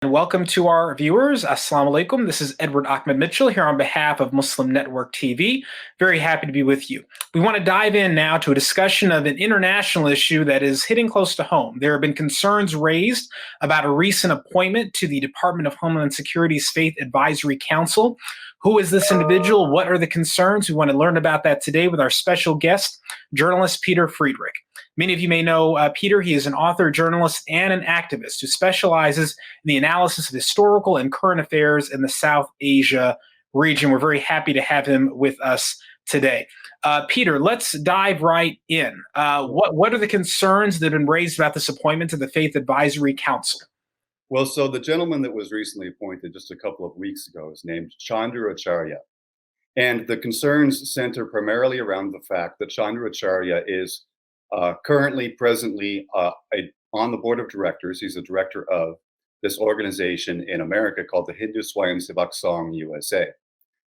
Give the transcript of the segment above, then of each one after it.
And welcome to our viewers. Assalamu alaikum. This is Edward Ahmed Mitchell here on behalf of Muslim Network TV. Very happy to be with you. We want to dive in now to a discussion of an international issue that is hitting close to home. There have been concerns raised about a recent appointment to the Department of Homeland Security's Faith Advisory Council. Who is this individual? What are the concerns? We want to learn about that today with our special guest, journalist Pieter Friedrich. Many of you may know Peter. He is an author, journalist, and an activist who specializes in the analysis of historical and current affairs in the South Asia region. We're very happy to have him with us today. Peter, let's dive right in. What are the concerns that have been raised about this appointment to the Faith Advisory Council? Well, so the gentleman that was recently appointed just a couple of weeks ago is named Chandru Acharya. And the concerns center primarily around the fact that Chandru Acharya is presently on the board of directors. He's a director of this organization in America called the Hindutva USA,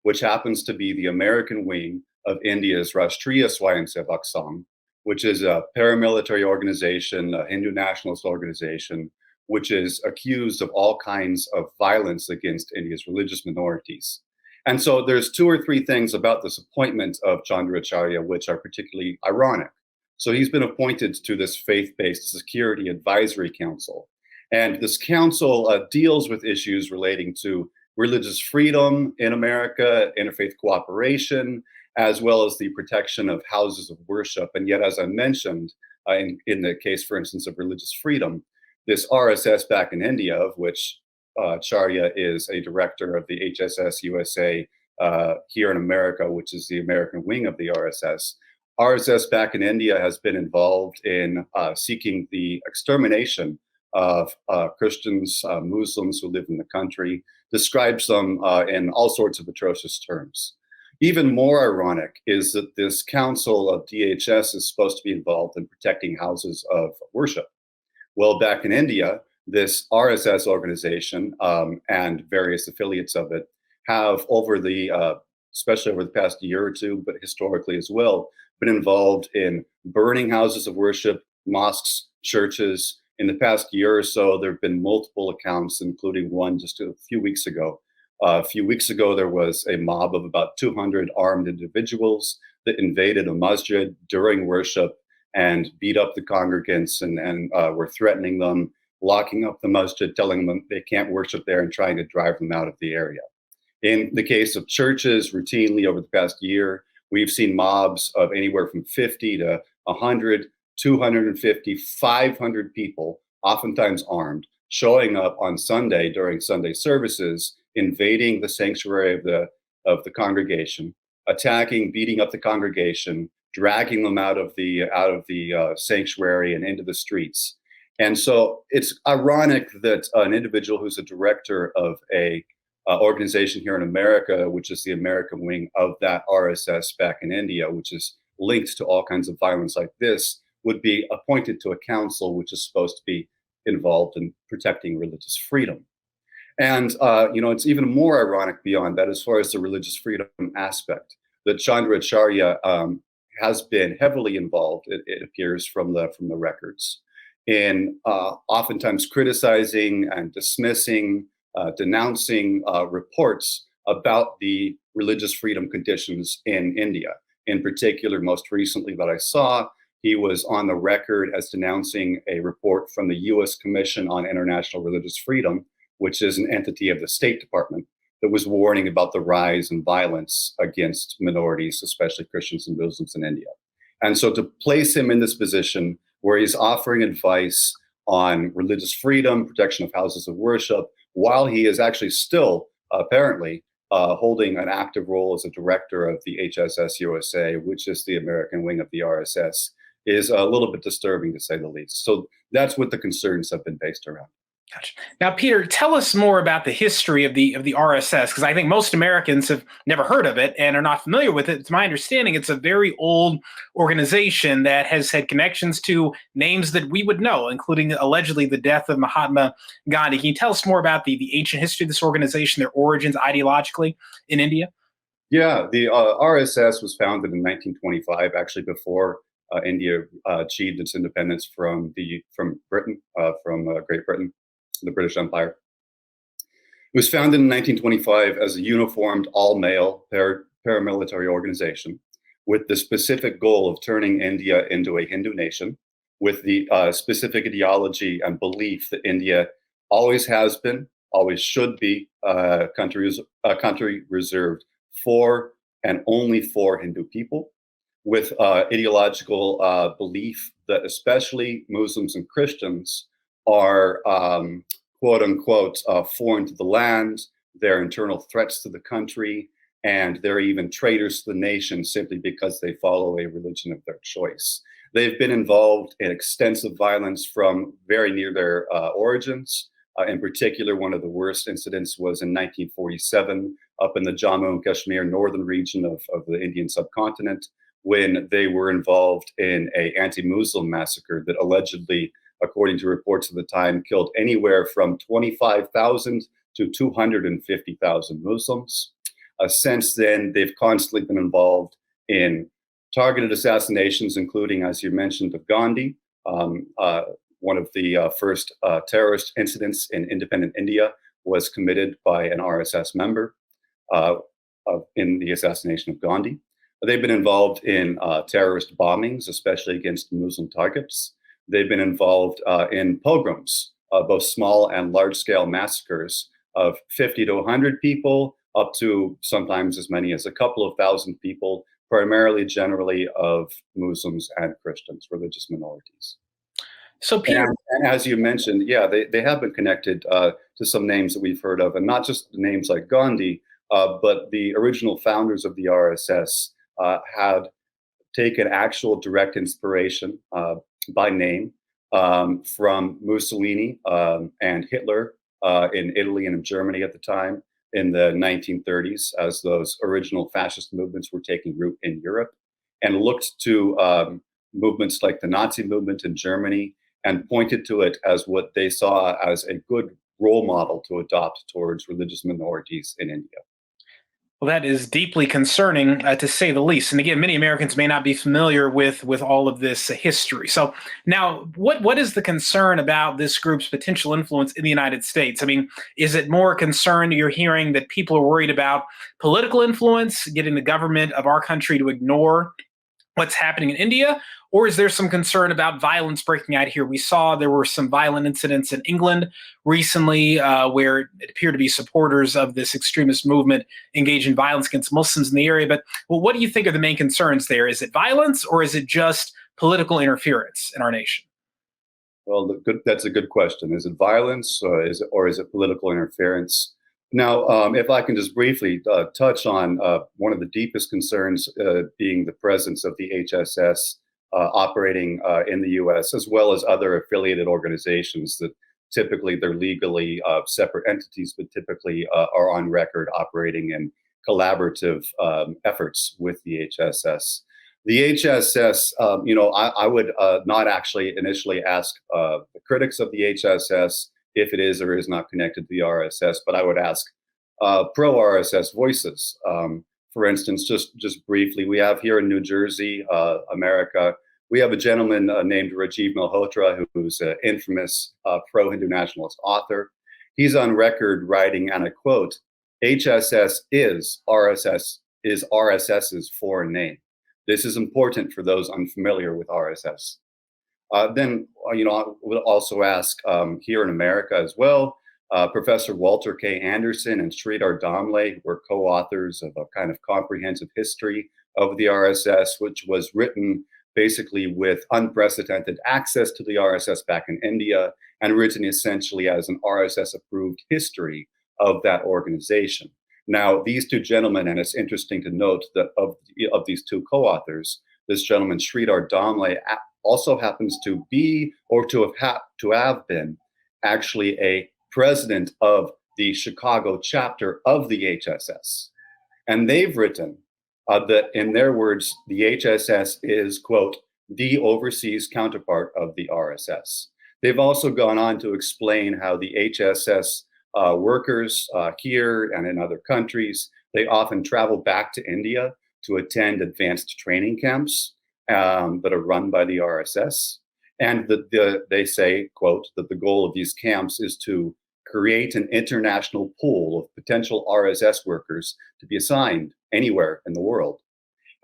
which happens to be the American wing of India's Rashtriya Swayamsevak Sangh, which is a paramilitary organization, a Hindu nationalist organization, which is accused of all kinds of violence against India's religious minorities. And so there's two or three things about this appointment of Chandru Acharya which are particularly ironic. So he's been appointed to this faith-based security advisory council. And this council deals with issues relating to religious freedom in America, interfaith cooperation, as well as the protection of houses of worship. And yet, as I mentioned, in the case, for instance, of religious freedom, this RSS back in India, of which Acharya is a director of the HSS USA here in America, which is the American wing of the RSS. RSS back in India has been involved in seeking the extermination of Christians, Muslims who live in the country, describes them in all sorts of atrocious terms. Even more ironic is that this council of DHS is supposed to be involved in protecting houses of worship. Well, back in India, this RSS organization and various affiliates of it have especially over the past year or two, but historically as well, been involved in burning houses of worship, mosques, churches. In the past year or so, there have been multiple accounts, including one just a few weeks ago. A few weeks ago, there was a mob of about 200 armed individuals that invaded a masjid during worship and beat up the congregants and were threatening them, locking up the masjid, telling them they can't worship there and trying to drive them out of the area. In the case of churches, routinely over the past year, we've seen mobs of anywhere from 50 to 100, 250, 500 people, oftentimes armed, showing up on Sunday during Sunday services, invading the sanctuary of the congregation, attacking, beating up the congregation, dragging them out of the sanctuary and into the streets. And so it's ironic that an individual who's a director of a organization here in America, which is the American wing of that RSS back in India, which is linked to all kinds of violence like this, would be appointed to a council which is supposed to be involved in protecting religious freedom. And it's even more ironic beyond that, as far as the religious freedom aspect, that Chandru Acharya has been heavily involved, it appears from the records, in oftentimes criticizing and dismissing, denouncing reports about the religious freedom conditions in India. In particular, most recently that I saw, he was on the record as denouncing a report from the U.S. Commission on International Religious Freedom, which is an entity of the State Department, that was warning about the rise in violence against minorities, especially Christians and Muslims in India. And so to place him in this position where he's offering advice on religious freedom, protection of houses of worship, while he is actually still apparently holding an active role as a director of the HSS USA, which is the American wing of the RSS, is a little bit disturbing, to say the least. So that's what the concerns have been based around. Gotcha. Now, Peter, tell us more about the history of the RSS, because I think most Americans have never heard of it and are not familiar with it. It's my understanding it's a very old organization that has had connections to names that we would know, including allegedly the death of Mahatma Gandhi. Can you tell us more about the ancient history of this organization, their origins ideologically in India? Yeah, the RSS was founded in 1925, actually before India achieved its independence from Britain, from Great Britain, the British Empire. It was founded in 1925 as a uniformed all-male paramilitary organization with the specific goal of turning India into a Hindu nation, with the specific ideology and belief that India always has been, always should be a country reserved for and only for Hindu people, with ideological belief that especially Muslims and Christians are quote unquote foreign to the land, they're internal threats to the country, and they're even traitors to the nation simply because they follow a religion of their choice. They've been involved in extensive violence from very near their origins. In particular, one of the worst incidents was in 1947 up in the Jammu and Kashmir northern region of the Indian subcontinent, when they were involved in an anti-Muslim massacre that allegedly, according to reports at the time, killed anywhere from 25,000 to 250,000 Muslims. Since then, they've constantly been involved in targeted assassinations, including, as you mentioned, of Gandhi, one of the first terrorist incidents in independent India was committed by an RSS member in the assassination of Gandhi. They've been involved in terrorist bombings, especially against Muslim targets. They've been involved in pogroms, both small and large-scale massacres of 50 to 100 people, up to sometimes as many as a couple of thousand people, primarily generally of Muslims and Christians, religious minorities. So, Peter, and as you mentioned, yeah, they have been connected to some names that we've heard of, and not just names like Gandhi, but the original founders of the RSS had taken actual direct inspiration by name from Mussolini and Hitler in Italy and in Germany at the time in the 1930s, as those original fascist movements were taking root in Europe, and looked to movements like the Nazi movement in Germany and pointed to it as what they saw as a good role model to adopt towards religious minorities in India. Well, that is deeply concerning, to say the least. And again, many Americans may not be familiar with all of this history. So now, what is the concern about this group's potential influence in the United States? I mean, is it more concern you're hearing that people are worried about political influence, getting the government of our country to ignore what's happening in India? Or is there some concern about violence breaking out here? We saw there were some violent incidents in England recently where it appeared to be supporters of this extremist movement engaged in violence against Muslims in the area. But what do you think are the main concerns there? Is it violence, or is it just political interference in our nation? Well, that's a good question. Is it violence, or is it political interference? Now, if I can just briefly touch on one of the deepest concerns being the presence of the HSS operating in the U.S., as well as other affiliated organizations that typically they're legally separate entities, but typically are on record operating in collaborative efforts with the HSS. The HSS, I would not actually initially ask the critics of the HSS if it is or is not connected to the RSS, but I would ask pro-RSS voices. For instance, just briefly, we have here in New Jersey, America, we have a gentleman named Rajiv Malhotra, who's an infamous pro-Hindu nationalist author. He's on record writing, and I quote, "HSS is RSS's foreign name." This is important for those unfamiliar with RSS. Then, I would also ask here in America as well, Professor Walter K. Anderson and Sridhar Damle were co-authors of a kind of comprehensive history of the RSS, which was written basically with unprecedented access to the RSS back in India and written essentially as an RSS-approved history of that organization. Now, these two gentlemen, and it's interesting to note that of these two co-authors, this gentleman, Sridhar Damle, also happens to be, or to have been, actually a president of the Chicago chapter of the HSS. And they've written that, in their words, the HSS is, quote, the overseas counterpart of the RSS. They've also gone on to explain how the HSS workers here and in other countries, they often travel back to India to attend advanced training camps that are run by the RSS. And they say, quote, that the goal of these camps is to create an international pool of potential RSS workers to be assigned anywhere in the world.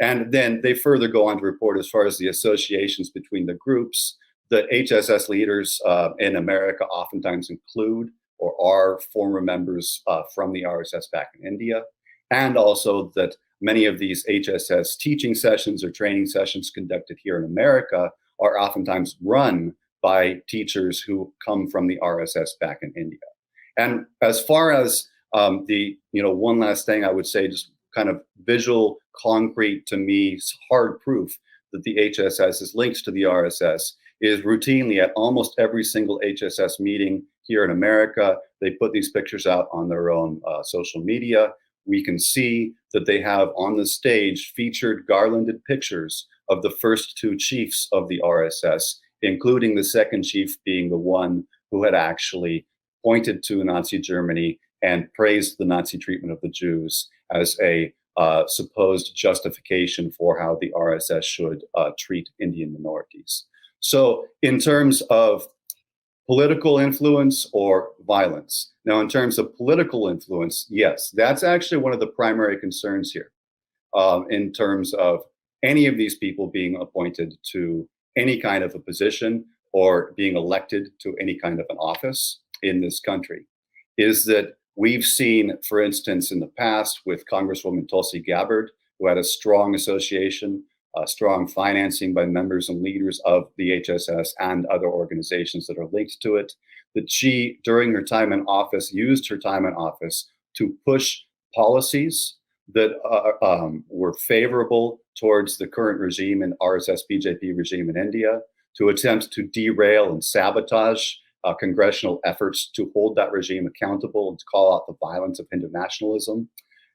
And then they further go on to report, as far as the associations between the groups, that HSS leaders in America oftentimes include or are former members from the RSS back in India, and also that many of these HSS teaching sessions or training sessions conducted here in America are oftentimes run by teachers who come from the RSS back in India. And as far as one last thing I would say, just kind of visual, concrete, to me, hard proof that the HSS is linked to the RSS is routinely at almost every single HSS meeting here in America. They put these pictures out on their own social media. We can see that they have on the stage featured garlanded pictures of the first two chiefs of the RSS, including the second chief being the one who had actually pointed to Nazi Germany and praised the Nazi treatment of the Jews as a supposed justification for how the RSS should treat Indian minorities. So in terms of political influence or violence. Now, in terms of political influence, yes, that's actually one of the primary concerns here in terms of any of these people being appointed to any kind of a position or being elected to any kind of an office in this country, is that we've seen, for instance, in the past with Congresswoman Tulsi Gabbard, who had a strong association, strong financing by members and leaders of the HSS and other organizations that are linked to it, that she, during her time in office, used her time in office to push policies that were favorable towards the current regime and RSS BJP regime in India, to attempt to derail and sabotage congressional efforts to hold that regime accountable and to call out the violence of Hindu nationalism,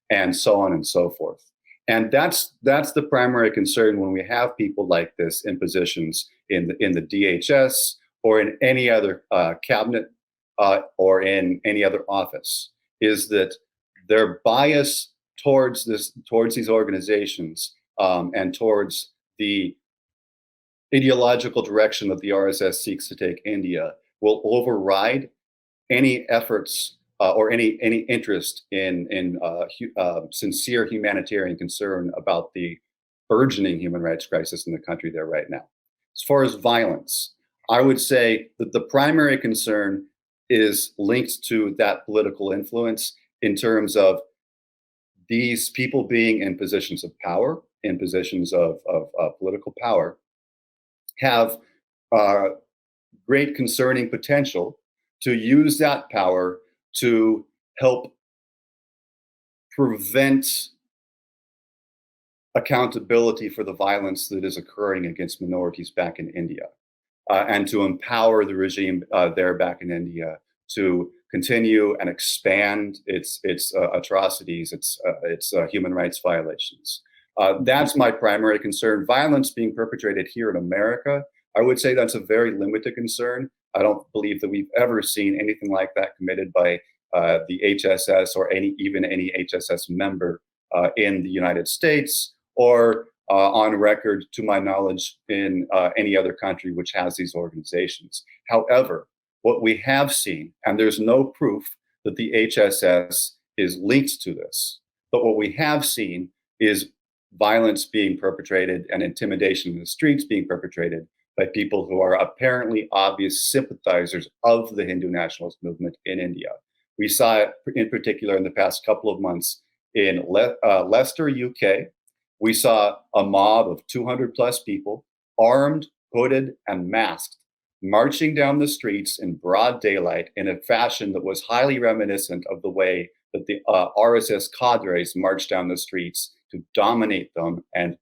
and so on and so forth. And that's the primary concern when we have people like this in positions in the DHS or in any other cabinet or in any other office, is that their bias towards these organizations and towards the ideological direction that the RSS seeks to take India will override any efforts or any interest in sincere humanitarian concern about the burgeoning human rights crisis in the country there right now. As far as violence, I would say that the primary concern is linked to that political influence in terms of these people being in positions of power, in positions of political power, have great concerning potential to use that power to help prevent accountability for the violence that is occurring against minorities back in India, and to empower the regime there back in India to continue and expand its atrocities, its human rights violations. That's my primary concern. Violence being perpetrated here in America, I would say that's a very limited concern. I don't believe that we've ever seen anything like that committed by the HSS or even any HSS member in the United States or on record, to my knowledge, in any other country which has these organizations. However, what we have seen, and there's no proof that the HSS is linked to this, but what we have seen is violence being perpetrated and intimidation in the streets being perpetrated by people who are apparently obvious sympathizers of the Hindu nationalist movement in India. We saw it in particular in the past couple of months in Leicester, UK. We saw a mob of 200 plus people, armed, hooded, and masked, marching down the streets in broad daylight in a fashion that was highly reminiscent of the way that the RSS cadres marched down the streets to dominate them and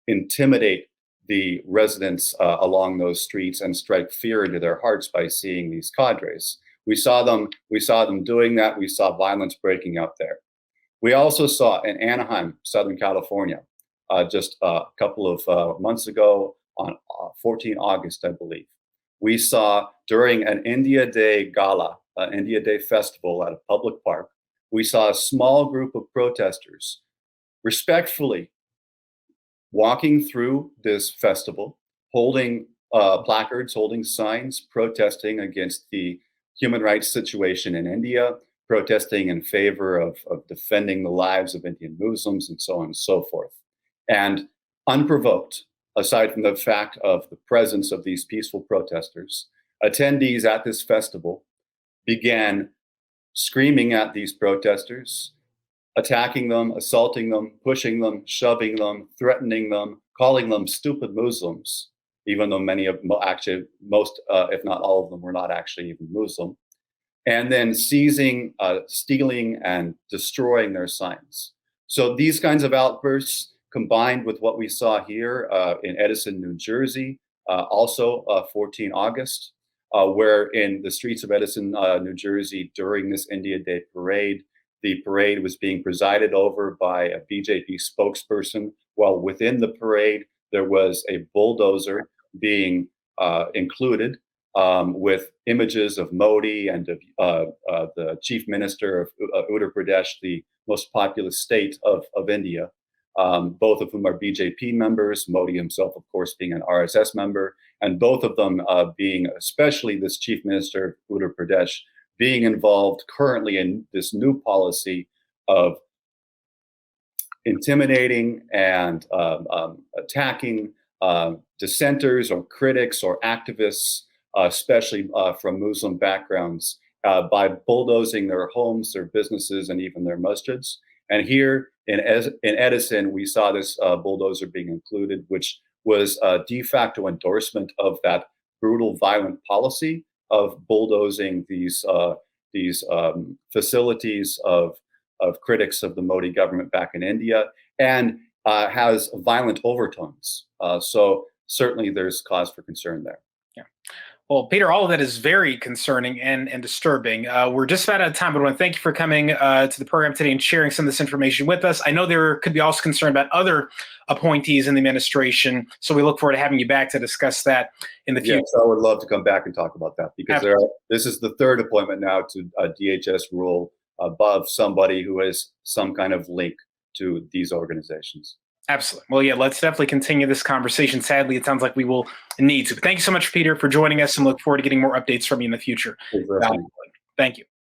intimidate the residents along those streets and strike fear into their hearts by seeing these cadres. We saw them doing that. We saw violence breaking out there. We also saw in Anaheim, Southern California, just a couple of months ago on 14 August, I believe. We saw during an India Day gala, India Day festival at a public park, we saw a small group of protesters respectfully walking through this festival, holding placards, holding signs, protesting against the human rights situation in India, protesting in favor of defending the lives of Indian Muslims, and so on and so forth. And unprovoked, aside from the fact of the presence of these peaceful protesters, attendees at this festival began screaming at these protesters, attacking them, assaulting them, pushing them, shoving them, threatening them, calling them stupid Muslims, even though many of actually most, if not all of them, were not actually even Muslim, and then seizing, stealing, and destroying their signs. So these kinds of outbursts, combined with what we saw here in Edison, New Jersey, also 14 August, where in the streets of Edison, New Jersey, during this India Day parade, the parade was being presided over by a BJP spokesperson, while within the parade, there was a bulldozer being included with images of Modi and of the chief minister of Uttar Pradesh, the most populous state of India, both of whom are BJP members, Modi himself, of course, being an RSS member, and both of them being, especially this chief minister of Uttar Pradesh, being involved currently in this new policy of intimidating and attacking dissenters or critics or activists, especially from Muslim backgrounds, by bulldozing their homes, their businesses, and even their masjids. And here in Edison, we saw this bulldozer being included, which was a de facto endorsement of that brutal, violent policy of bulldozing these facilities of critics of the Modi government back in India, and has violent overtones. So certainly there's cause for concern there. Yeah. Well, Peter, all of that is very concerning and disturbing. We're just about out of time, but I want to thank you for coming to the program today and sharing some of this information with us. I know there could be also concern about other appointees in the administration, so we look forward to having you back to discuss that in the future. Yes, I would love to come back and talk about that, because this is the third appointment now to a DHS rule above somebody who has some kind of link to these organizations. Absolutely. Well, yeah, let's definitely continue this conversation. Sadly, it sounds like we will need to. But thank you so much, Peter, for joining us, and look forward to getting more updates from you in the future. Exactly. Thank you.